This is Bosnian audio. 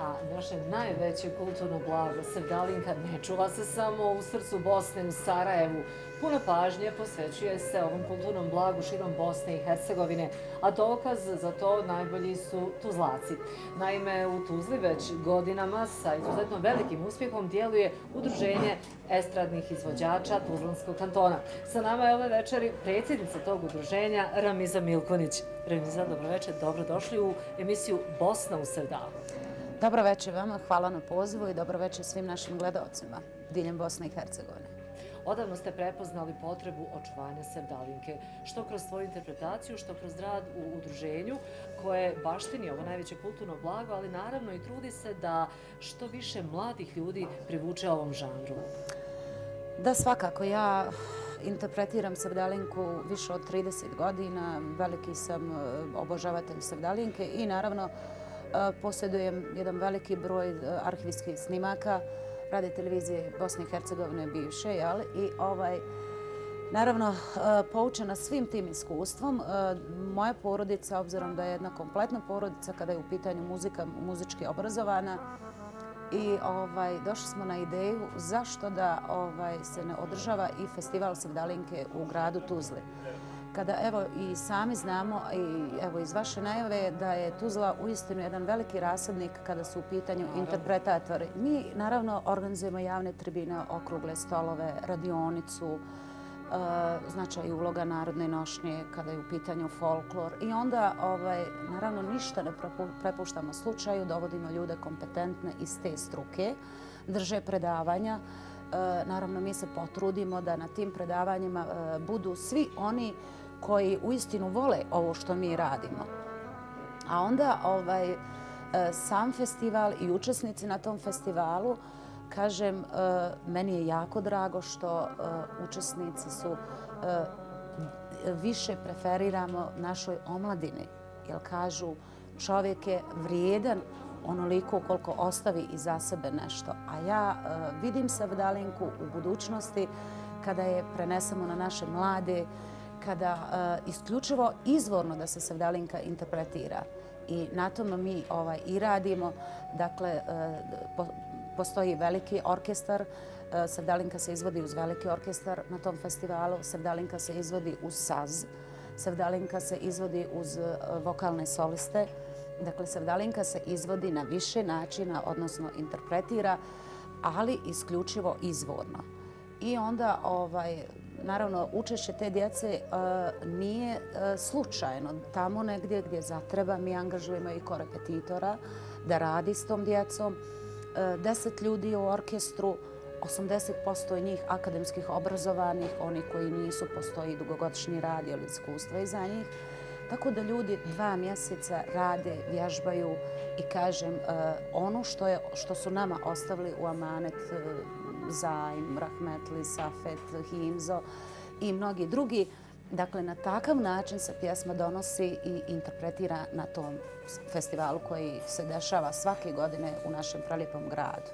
a naše najveće kulturno blago Sevdalinka ne čuva se samo u srcu Bosne, u Sarajevu. Puno pažnje posvećuje se ovom kulturnom blagu širom Bosne i Hercegovine, a dokaz za to najbolji su Tuzlaci. Naime, u Tuzli već godinama sa izuzetno velikim uspjehom djeluje Udruženje estradnih izvođača Tuzlanskog kantona. Sa nama je ove večeri predsjednica tog udruženja Ramiza Milkonić. Ramiza, dobroveče, dobrodošli u emisiju Bosna u Sevdalu. Dobro večer vama, hvala na pozivu i dobro večer svim našim gledalcima diljem Bosne i Hercegovine. Odavno ste prepoznali potrebu očuvanja Sevdalinke, što kroz svoju interpretaciju, što kroz rad u udruženju koje baštini ovo najveće kulturno blago, ali naravno i trudi se da što više mladih ljudi privuče ovom žanru. Da, svakako. Ja interpretiram Sevdalinku više od 30 godina. Veliki sam obožavatelj Sevdalinke i naravno posjedujem jedan veliki broj arhivskih snimaka Radio televizije Bosne i Hercegovine bivše. I naravno, poučena svim tim iskustvom, moja porodica, obzirom da je jedna kompletna porodica kada je u pitanju muzika, muzički obrazovana, i došli smo na ideju zašto da se ne održava i festival Sevdalinke u gradu Tuzli. Kada evo i sami znamo i evo iz vaše najave da je Tuzla uistinu jedan veliki rasadnik kada su u pitanju interpretatori. Mi naravno organizujemo javne tribine, okrugle stolove, radionicu, značaj i uloga narodne nošnje kada je u pitanju folklor. I onda naravno ništa ne prepuštamo slučaju, dovodimo ljude kompetentne iz te struke, drže predavanja. Naravno mi se potrudimo da na tim predavanjima budu svi oni koji uistinu vole ovo što mi radimo. A onda sam festival i učesnici na tom festivalu, kažem, meni je jako drago što učesnici su više preferiramo našoj omladini. Jer kažu, čovjek je vrijedan onoliko koliko ostavi iza sebe nešto. A ja vidim Sevdalinku u budućnosti kada je prenesemo na naše mlade, kada isključivo izvorno da se Sevdalinka interpretira. I na tome mi i radimo. Dakle, postoji veliki orkestar. Sevdalinka se izvodi uz veliki orkestar na tom festivalu. Sevdalinka se izvodi uz saz. Sevdalinka se izvodi uz vokalne soliste. Dakle, Sevdalinka se izvodi na više načina, odnosno interpretira, ali isključivo izvorno. I onda, naravno, učešće te djece nije slučajno. Tamo negdje gdje zatreba mi angažujemo i korepetitora da radi s tom djecom. 10 ljudi u orkestru, 80% njih akademskih obrazovanih, oni koji nisu, postoji dugogodišnji rad ili iskustva iza njih. Tako da ljudi 2 mjeseca rade, vježbaju i kažem ono što su nama ostavili u amanet Zajm, Rahmetli, Safet, Himzo i mnogi drugi. Dakle, na takav način se pjesma donosi i interpretira na tom festivalu koji se dešava svake godine u našem prelijepom gradu.